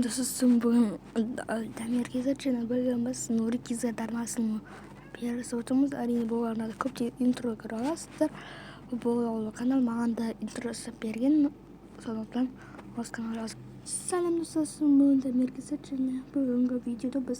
жасасын бүгін Дамир Кизет және біргеміз Нури Кизет арнасының берісіп отырмыз. Әрине бұл арнада көптеген интро көре аласыздар. Бұл канал маған да интро жасап берген, сондықтан осы каналға жазып. Сәлем достарым, бүгін Дамир Кизет және бүгінгі видеода біз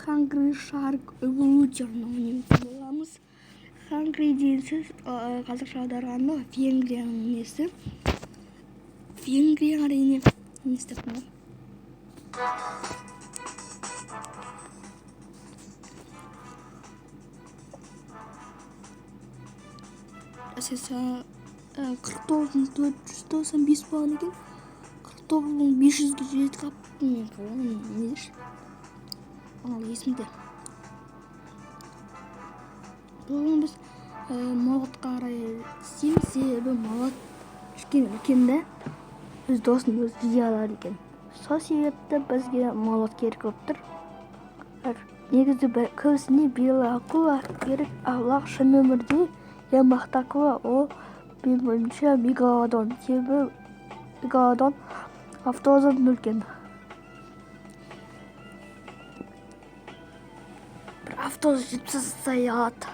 Hungry Shark Evolution ойнайтын боламыз. Hungry деген сөз қазақша аударғанда Венгрияның несі. Венгрия әрине не істеп ме? Әсесі 49.495 болған екен. 49.500-ге жетіп қапты. Не деш? Ал есімде. Бүгін біз молот қарай себебі молот кішкене біз досын өз жей алар екен. Сол себепті бізге молот керек болып тұр. Негізі көбісіне белоакула керек, ал шын өмірде ең мықты акула ол менің ойымша мегалодон. Себебі мегалодон автоздан өлген. Бір автоз жетіп тастай алады.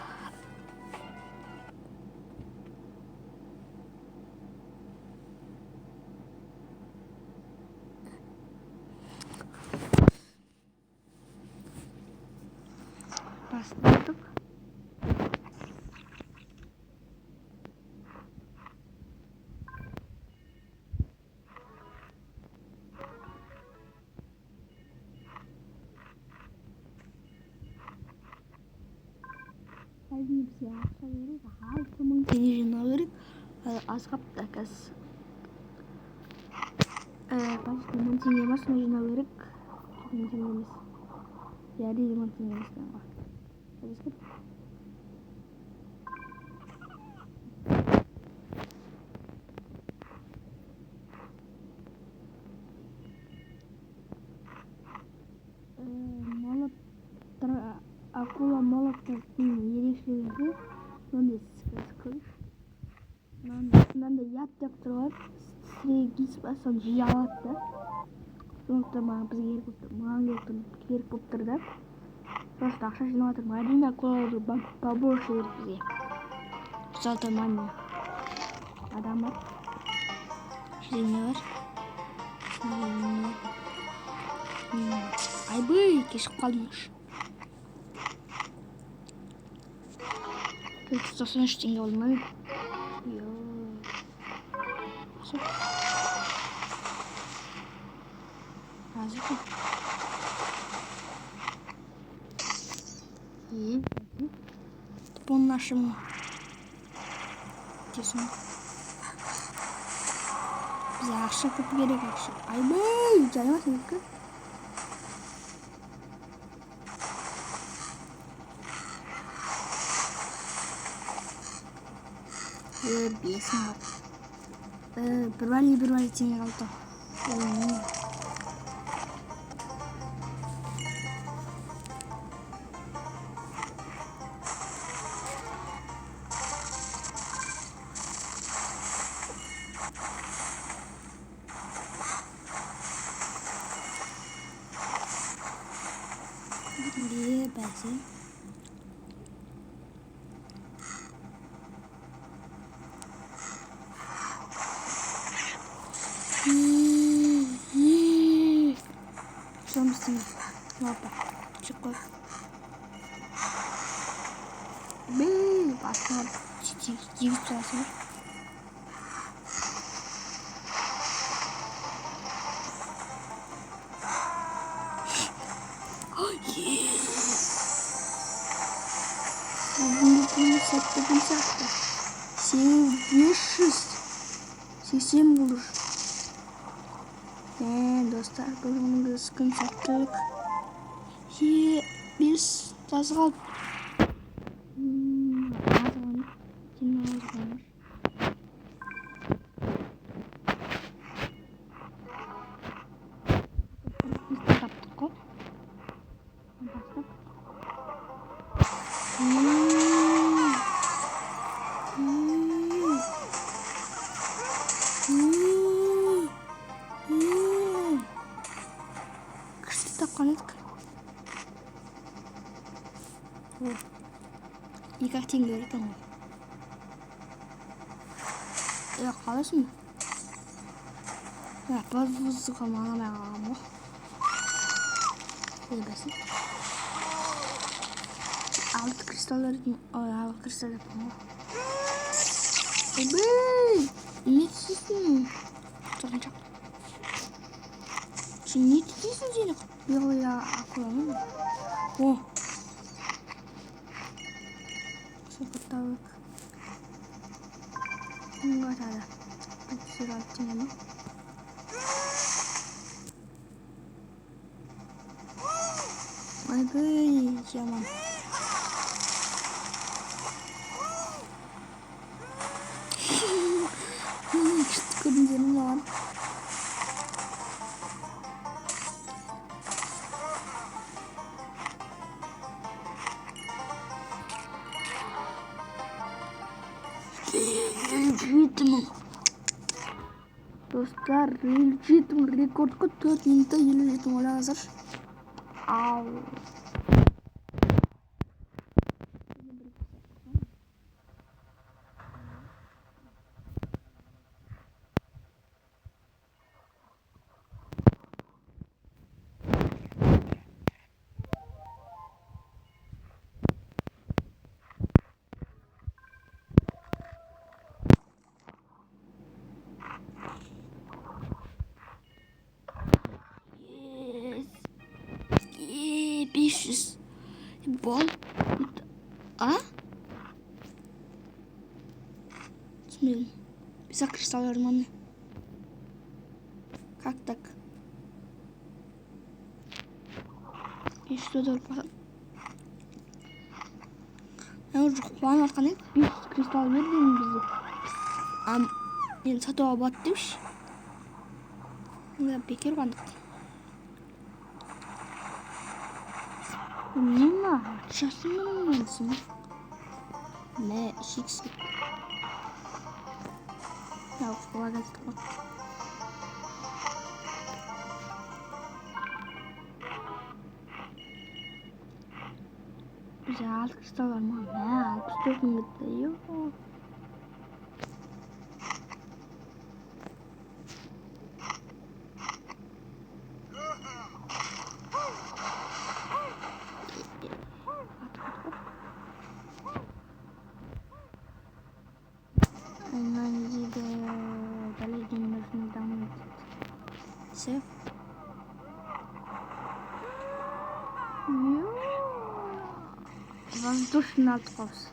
Бастадық. Әрине бізге ақша керек, 6000 теңге жинау керек. Аз қапты қазір. Почти 1000 теңге ма соны жинау керек. 1000 теңге емес. Әрине 1000 теңге емес. Акула молоттардың ерекшелігі мынандай сквозь. Мынандай ят деп тұрады. Стрегиз басын жей алады да. Сондықтан маған керек болып тұр да. Просто ақша жинап жатырмын. Әрине акулаларды побольше керек бізге. Жалты мания. Адам бар. Шірене бар. Айбай, кешіп қалдыңыз. 493 теңге болды ма? Азық. Тупон нашему. Тесін. Бізде ақша көп керек ақша. Айбай, жанымат некі? Бесін бар. Бір вали теңге қалды. Бәсе. Something. Apa? Cukup. Pasal cici terasa. Oh yeah. Bunu satu. Session bulur. Dostlar bölümümüzde sıkıntı yaptık. Biz tasgal. Tapkan ettik. İlk aktiğin gördük ama. Ya kalış mı? Ya bazı kalmana ben ama. İyi besin. Altı kristalları altı kristal yapma. Ebe! İnetsizsin. Çok. Şimdi ietsizsin seni. Yok ya aku mı? Oh. Seperti tahu. Enggak ada. Suratnya emang. Aduh, siaman. Kudin jenuh lawan. Legit. Dostlar, legit rekorku 4 minutta 20 hazır. Au. Yes. 500. Bol. Ah? Bismillah. Bisa kristal dari mana? Kaktak. İşte 4 bakalım. Yani puan arkanı bir kristal verdim bizi. Yani satu obat demiş. Nggak pikir kan. Ini mah şaşırmam sih. Ne six. Ya kolay gelsin. Bize alt kristal var mı? Ne? 64 minutta yok. Save. Воздушный отпрос.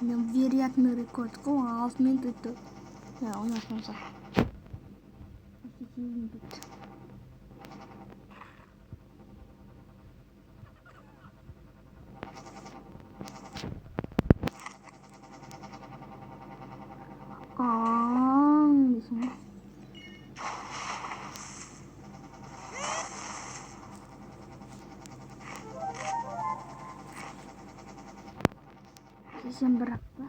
Невероятный рекорд. 6 минут itu. Ya ona sansa. Di sini. Jam berapa?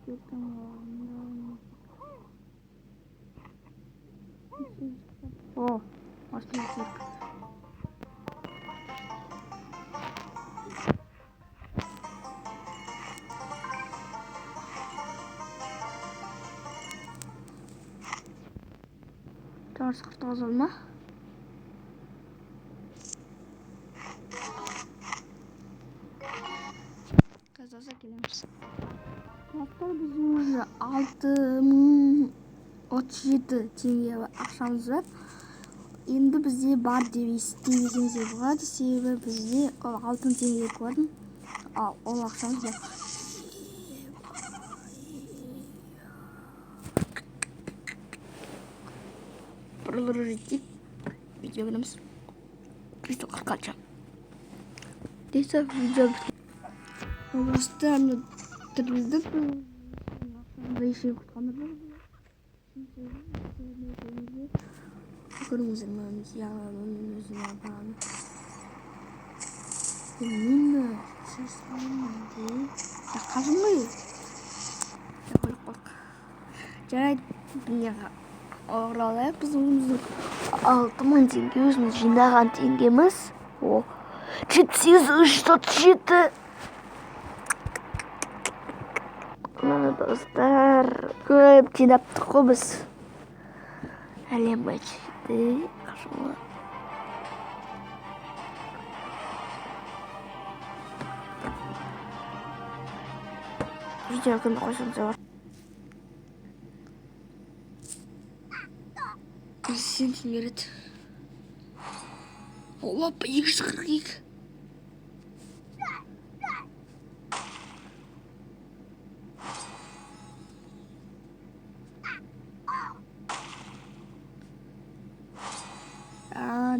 Kita ngomong. Oh, masih masuk. Terus kertas olma. Kazasa geliriz. Hatta bizim уже 6.37 теңге ақшамыз бар. Енді бізде бар деп есептемесеңіз де болады, себебі бізде 6 теңге көрдім. Ол ақшамыз жоқ. Продолжите видео видеомыз. Кристал қырқанша. Дейсі видео бастан тірілді. Еще құтқандар бар. Көріңіздер ме, яғын өзіне апарады. Мені сәсімді. Қажымай. жарайды, неға оралайық. Біз өзіміздің 6000 теңге, өзіміз жинаған теңгеміз. 7337. Достар, көп жинаптық қой біз. Әлем бачыды. Қашылы. Видео күні қойсаңыз бар. Сентин береді. Олапа, 242.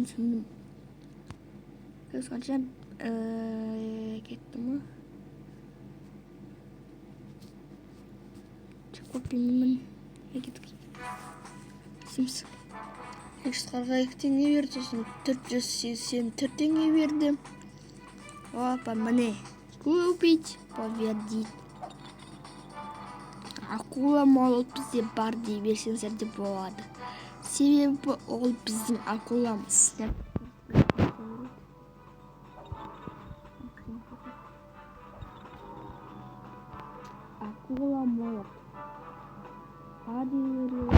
Түсіндім. Көз қанша кетті ма? Çok bilmem ne gittik. Sims. 542 tenge verdi, 484 теңге verdim. Опа, міне. Купить, победить. Акула молот бізде бар дей берсеңіздер де болады. Себебі ол біздің акуламыз. Акула молот. Hadi veriyor.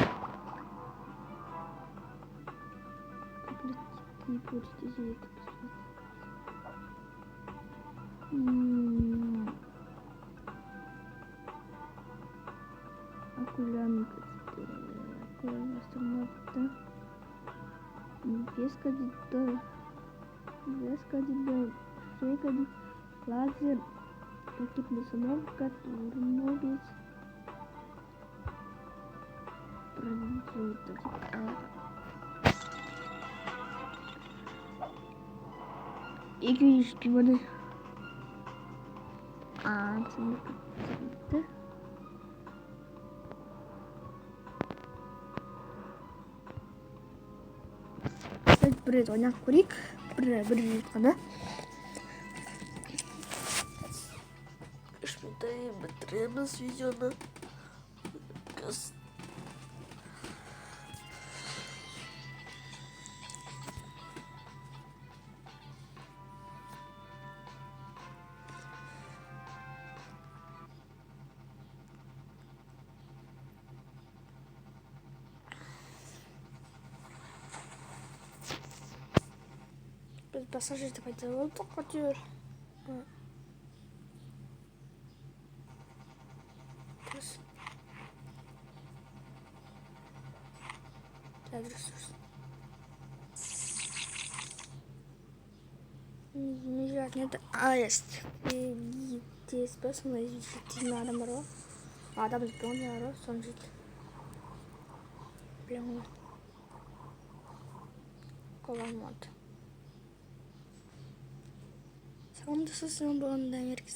Акулями остановка. Без кадета. Шейкади. Лазер. Ракетная установка. Турмобец. İki pivonu. Şimdi bitti. Бір ойнап көрейік. Бір жеткені. 3 минутта бітіреміз видеоны. Пассажир давайте вот так хотел. Ресурс. Нет. Есть. Здесь просто жить надо моро. Адам не моро, сон жить. Прямо. Коломот. Саламдасыз, бүгін Америка